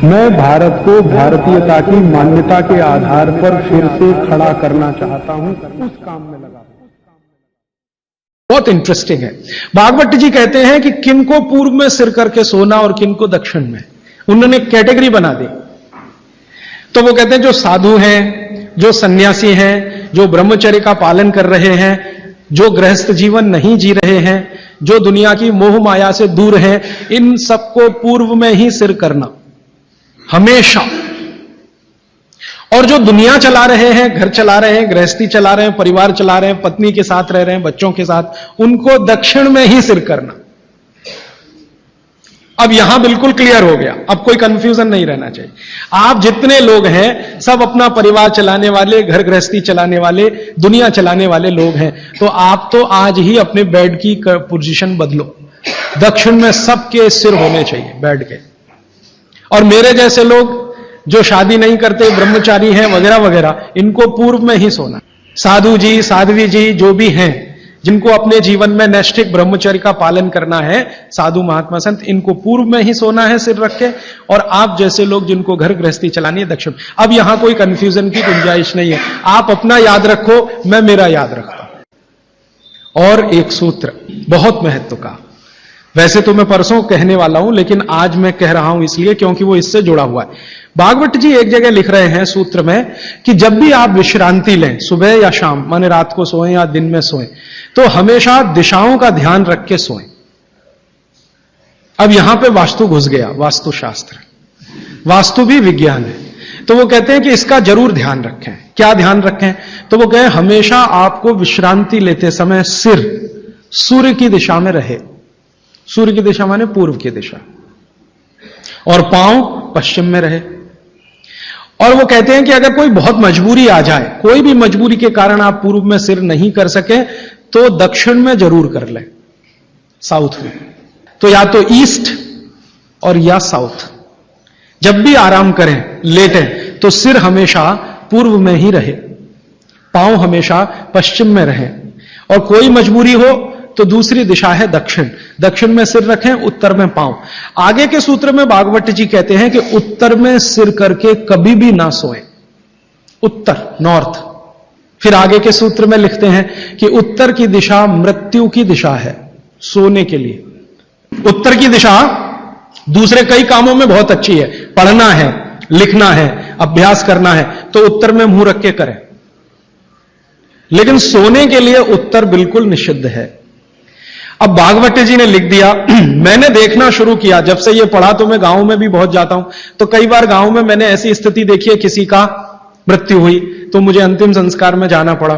मैं भारत को भारतीयता की मान्यता के आधार पर फिर से खड़ा करना चाहता हूं, उस काम में लगा। बहुत इंटरेस्टिंग है। भागवत जी कहते हैं कि किन को पूर्व में सिर करके सोना और किन को दक्षिण में। उन्होंने कैटेगरी बना दी। तो वो कहते हैं जो साधु हैं, जो सन्यासी हैं, जो ब्रह्मचर्य का पालन कर रहे हैं, जो गृहस्थ जीवन नहीं जी रहे हैं, जो दुनिया की मोह माया से दूर हैं, इन सबको पूर्व में ही सिर करना हमेशा। और जो दुनिया चला रहे हैं, घर चला रहे हैं, गृहस्थी चला रहे हैं, परिवार चला रहे हैं, पत्नी के साथ रह रहे हैं, बच्चों के साथ, उनको दक्षिण में ही सिर करना। अब यहां बिल्कुल क्लियर हो गया, अब कोई कंफ्यूजन नहीं रहना चाहिए। आप जितने लोग हैं सब अपना परिवार चलाने वाले, घर गृहस्थी चलाने वाले, दुनिया चलाने वाले लोग हैं। तो आप तो आज ही अपने बेड की पोजीशन बदलो। दक्षिण में सबके सिर होने चाहिए बेड के। और मेरे जैसे लोग जो शादी नहीं करते, ब्रह्मचारी हैं वगैरह वगैरह, इनको पूर्व में ही सोना। साधु जी, साध्वी जी जो भी हैं, जिनको अपने जीवन में नैष्ठिक ब्रह्मचर्य का पालन करना है, साधु महात्मा संत, इनको पूर्व में ही सोना है सिर रख के। और आप जैसे लोग जिनको घर गृहस्थी चलानी है, दक्षिण। अब यहां कोई कंफ्यूजन की गुंजाइश नहीं है। आप अपना याद रखो, मैं मेरा याद रखता हूं। और एक सूत्र बहुत महत्व का, वैसे तो मैं परसों कहने वाला हूं, लेकिन आज मैं कह रहा हूं इसलिए क्योंकि वो इससे जुड़ा हुआ है। भागवत जी एक जगह लिख रहे हैं सूत्र में कि जब भी आप विश्रांति लें, सुबह या शाम, माने रात को सोएं या दिन में सोएं, तो हमेशा दिशाओं का ध्यान रख के सोएं। अब यहां पे वास्तु घुस गया, वास्तुशास्त्र, वास्तु भी विज्ञान है। तो वो कहते हैं कि इसका जरूर ध्यान रखें। क्या ध्यान रखें? तो वो कहें हमेशा आपको विश्रांति लेते समय सिर सूर्य की दिशा में रहे। सूर्य की दिशा माने पूर्व की दिशा, और पांव पश्चिम में रहे। और वो कहते हैं कि अगर कोई बहुत मजबूरी आ जाए, कोई भी मजबूरी के कारण आप पूर्व में सिर नहीं कर सके, तो दक्षिण में जरूर कर लें, साउथ में। तो या तो ईस्ट और या साउथ। जब भी आराम करें, लेटें, तो सिर हमेशा पूर्व में ही रहे, पांव हमेशा पश्चिम में रहे। और कोई मजबूरी हो तो दूसरी दिशा है दक्षिण। दक्षिण में सिर रखें, उत्तर में पांव। आगे के सूत्र में भागवत जी कहते हैं कि उत्तर में सिर करके कभी भी ना सोएं। उत्तर, नॉर्थ। फिर आगे के सूत्र में लिखते हैं कि उत्तर की दिशा मृत्यु की दिशा है सोने के लिए। उत्तर की दिशा दूसरे कई कामों में बहुत अच्छी है, पढ़ना है, लिखना है, अभ्यास करना है, तो उत्तर में मुंह रख के करें। लेकिन सोने के लिए उत्तर बिल्कुल निषिद्ध है। अब भागवत जी ने लिख दिया, मैंने देखना शुरू किया, जब से ये पढ़ा तो मैं गांव में भी बहुत जाता हूं, तो कई बार गांव में मैंने ऐसी स्थिति देखी है, किसी का मृत्यु हुई तो मुझे अंतिम संस्कार में जाना पड़ा।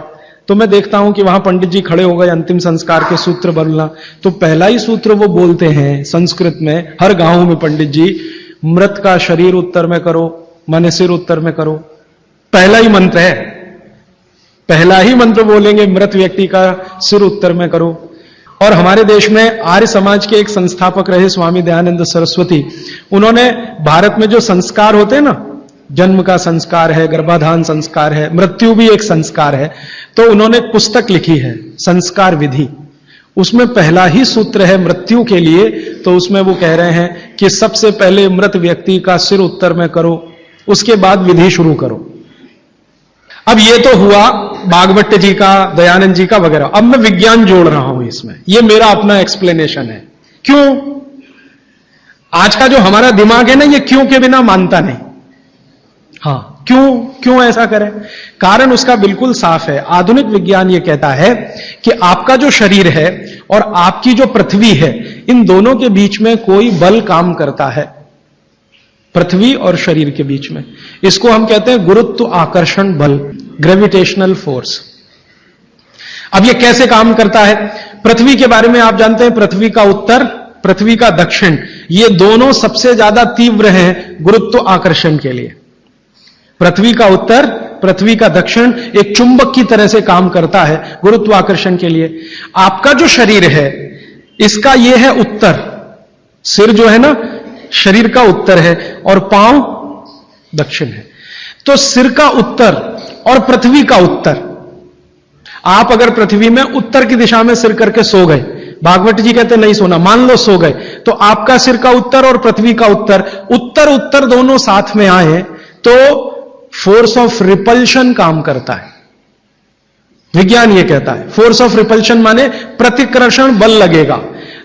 तो मैं देखता हूं कि वहां पंडित जी खड़े हो गए, अंतिम संस्कार के सूत्र बोलना। तो पहला ही सूत्र वो बोलते हैं संस्कृत में, हर गांव में पंडित जी, मृत का शरीर उत्तर में करो, माने सिर उत्तर में करो। पहला ही मंत्र है, पहला ही मंत्र बोलेंगे, मृत व्यक्ति का सिर उत्तर में करो। और हमारे देश में आर्य समाज के एक संस्थापक रहे स्वामी दयानंद सरस्वती, उन्होंने भारत में जो संस्कार होते हैं ना, जन्म का संस्कार है, गर्भाधान संस्कार है, मृत्यु भी एक संस्कार है, तो उन्होंने एक पुस्तक लिखी है संस्कार विधि। उसमें पहला ही सूत्र है मृत्यु के लिए। तो उसमें वो कह रहे हैं कि सबसे पहले मृत व्यक्ति का सिर उत्तर में करो, उसके बाद विधि शुरू करो। अब ये तो हुआ भागवत जी का, दयानंद जी का वगैरह। अब मैं विज्ञान जोड़ रहा हूं इसमें, ये मेरा अपना एक्सप्लेनेशन है। क्यों? आज का जो हमारा दिमाग है ना, ये क्यों के बिना मानता नहीं। हाँ, क्यों ऐसा करें? कारण उसका बिल्कुल साफ है। आधुनिक विज्ञान ये कहता है कि आपका जो शरीर है और आपकी जो पृथ्वी है, इन दोनों के बीच में कोई बल काम करता है, पृथ्वी और शरीर के बीच में। इसको हम कहते हैं गुरुत्व आकर्षण बल, ग्रेविटेशनल फोर्स। अब ये कैसे काम करता है? पृथ्वी के बारे में आप जानते हैं, पृथ्वी का उत्तर, पृथ्वी का दक्षिण, ये दोनों सबसे ज्यादा तीव्र हैं गुरुत्व आकर्षण के लिए। पृथ्वी का उत्तर, पृथ्वी का दक्षिण एक चुंबक की तरह से काम करता है गुरुत्वाकर्षण के लिए। आपका जो शरीर है, इसका यह है उत्तर, सिर जो है ना शरीर का उत्तर है और पांव दक्षिण है। तो सिर का उत्तर और पृथ्वी का उत्तर, आप अगर पृथ्वी में उत्तर की दिशा में सिर करके सो गए, भागवत जी कहते नहीं सोना, मान लो सो गए, तो आपका सिर का उत्तर और पृथ्वी का उत्तर, उत्तर उत्तर दोनों साथ में आए तो फोर्स ऑफ रिपल्शन काम करता है। विज्ञान ये कहता है फोर्स ऑफ रिपल्शन माने प्रतिकर्षण बल लगेगा।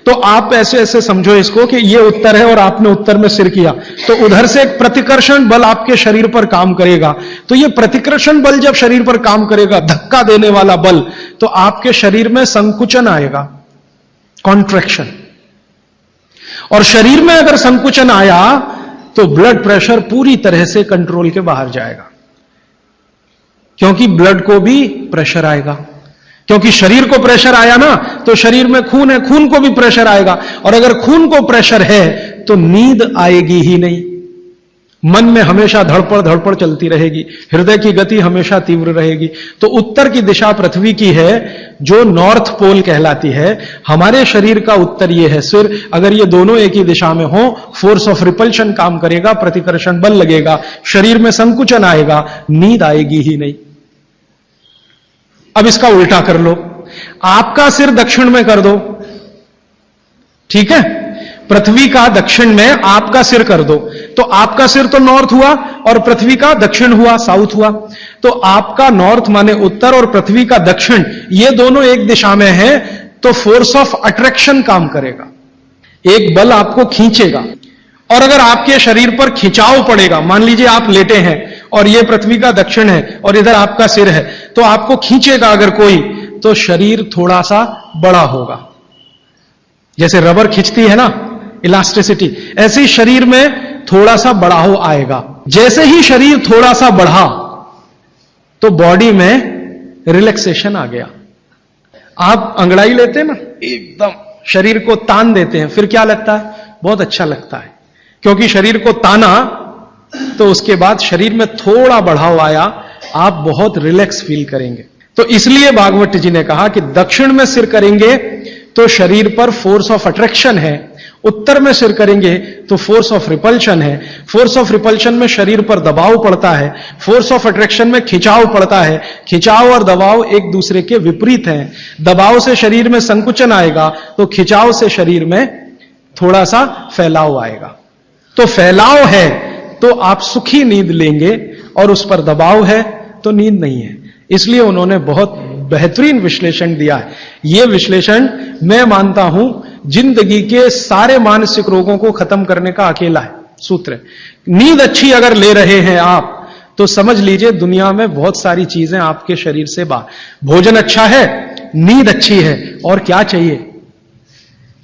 तो आप ऐसे ऐसे समझो इसको कि ये उत्तर है और आपने उत्तर में सिर किया, तो उधर से एक प्रतिकर्षण बल आपके शरीर पर काम करेगा। तो ये प्रतिकर्षण बल जब शरीर पर काम करेगा, धक्का देने वाला बल, तो आपके शरीर में संकुचन आएगा, कॉन्ट्रैक्शन। और शरीर में अगर संकुचन आया तो ब्लड प्रेशर पूरी तरह से कंट्रोल के बाहर जाएगा, क्योंकि ब्लड को भी प्रेशर आएगा। क्योंकि शरीर को प्रेशर आया ना, तो शरीर में खून है, खून को भी प्रेशर आएगा, और अगर खून को प्रेशर है तो नींद आएगी ही नहीं। मन में हमेशा धड़पड़ चलती रहेगी, हृदय की गति हमेशा तीव्र रहेगी। तो उत्तर की दिशा पृथ्वी की है, जो नॉर्थ पोल कहलाती है। हमारे शरीर का उत्तर ये है सिर। अगर ये दोनों एक ही दिशा में हो, फोर्स ऑफ रिपल्शन काम करेगा, प्रतिकर्षण बल लगेगा, शरीर में संकुचन आएगा, नींद आएगी ही नहीं। अब इसका उल्टा कर लो, आपका सिर दक्षिण में कर दो, ठीक है, पृथ्वी का दक्षिण में आपका सिर कर दो, तो आपका सिर तो नॉर्थ हुआ और पृथ्वी का दक्षिण हुआ, साउथ हुआ। तो आपका नॉर्थ माने उत्तर और पृथ्वी का दक्षिण, ये दोनों एक दिशा में है, तो फोर्स ऑफ अट्रैक्शन काम करेगा, एक बल आपको खींचेगा। और अगर आपके शरीर पर खिंचाव पड़ेगा, मान लीजिए आप लेटे हैं और ये पृथ्वी का दक्षिण है और इधर आपका सिर है, तो आपको खींचेगा अगर कोई, तो शरीर थोड़ा सा बड़ा होगा। जैसे रबर खींचती है ना, इलास्टिसिटी, ऐसे ही शरीर में थोड़ा सा बढ़ाव आएगा। जैसे ही शरीर थोड़ा सा बढ़ा तो बॉडी में रिलैक्सेशन आ गया। आप अंगड़ाई लेते हैं ना, एकदम शरीर को तान देते हैं, फिर क्या लगता है? बहुत अच्छा लगता है, क्योंकि शरीर को ताना तो उसके बाद शरीर में थोड़ा बढ़ाव आया, आप बहुत रिलैक्स फील करेंगे। तो इसलिए भागवत जी ने कहा कि दक्षिण में सिर करेंगे तो शरीर पर फोर्स ऑफ अट्रैक्शन है, उत्तर में सिर करेंगे तो फोर्स ऑफ रिपल्शन है। फोर्स ऑफ रिपल्शन में शरीर पर दबाव पड़ता है, फोर्स ऑफ अट्रैक्शन में खिंचाव पड़ता है। खिंचाव और दबाव एक दूसरे के विपरीत हैं। दबाव से शरीर में संकुचन आएगा तो खिंचाव से शरीर में थोड़ा सा फैलाव आएगा। तो फैलाव है तो आप सुखी नींद लेंगे, और उस पर दबाव है तो नींद नहीं है। इसलिए उन्होंने बहुत बेहतरीन विश्लेषण दिया है। यह विश्लेषण मैं मानता हूं जिंदगी के सारे मानसिक रोगों को खत्म करने का अकेला है सूत्र। नींद अच्छी अगर ले रहे हैं आप, तो समझ लीजिए दुनिया में बहुत सारी चीजें आपके शरीर से बाहर। भोजन अच्छा है, नींद अच्छी है, और क्या चाहिए?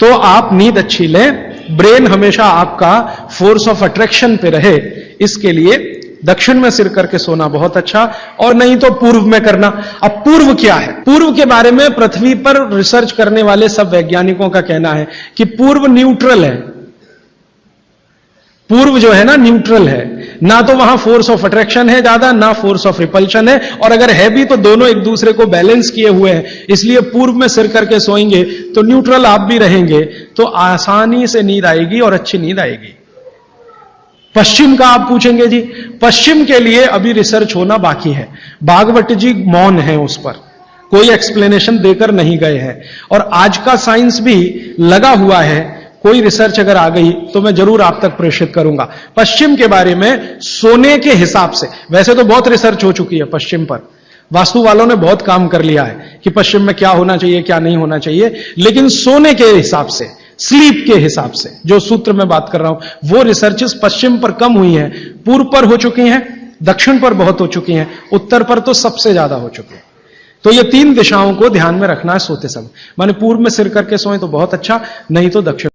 तो आप नींद अच्छी लें, ब्रेन हमेशा आपका फोर्स ऑफ अट्रैक्शन पे रहे, इसके लिए दक्षिण में सिर करके सोना बहुत अच्छा, और नहीं तो पूर्व में करना। अब पूर्व क्या है? पूर्व के बारे में पृथ्वी पर रिसर्च करने वाले सब वैज्ञानिकों का कहना है कि पूर्व न्यूट्रल है। पूर्व जो है ना, न्यूट्रल है, ना तो वहां फोर्स ऑफ अट्रैक्शन है ज्यादा, ना फोर्स ऑफ रिपल्शन है, और अगर है भी तो दोनों एक दूसरे को बैलेंस किए हुए हैं। इसलिए पूर्व में सिर करके सोएंगे तो न्यूट्रल आप भी रहेंगे, तो आसानी से नींद आएगी और अच्छी नींद आएगी। पश्चिम का आप पूछेंगे जी, पश्चिम के लिए अभी रिसर्च होना बाकी है। भागवत जी मौन है, उस पर कोई एक्सप्लेनेशन देकर नहीं गए हैं, और आज का साइंस भी लगा हुआ है। कोई रिसर्च अगर आ गई तो मैं जरूर आप तक प्रेषित करूंगा। पश्चिम के बारे में सोने के हिसाब से, वैसे तो बहुत रिसर्च हो चुकी है पश्चिम पर, वास्तु वालों ने बहुत काम कर लिया है कि पश्चिम में क्या होना चाहिए क्या नहीं होना चाहिए, लेकिन सोने के हिसाब से, स्लीप के हिसाब से जो सूत्र में बात कर रहा हूं, वो रिसर्चेस पश्चिम पर कम हुई हैं, पूर्व पर हो चुकी हैं, दक्षिण पर बहुत हो चुकी हैं, उत्तर पर तो सबसे ज्यादा हो चुकी है। तो ये तीन दिशाओं को ध्यान में रखना है सोते समय। माने पूर्व में सिर करके सोए तो बहुत अच्छा, नहीं तो दक्षिण।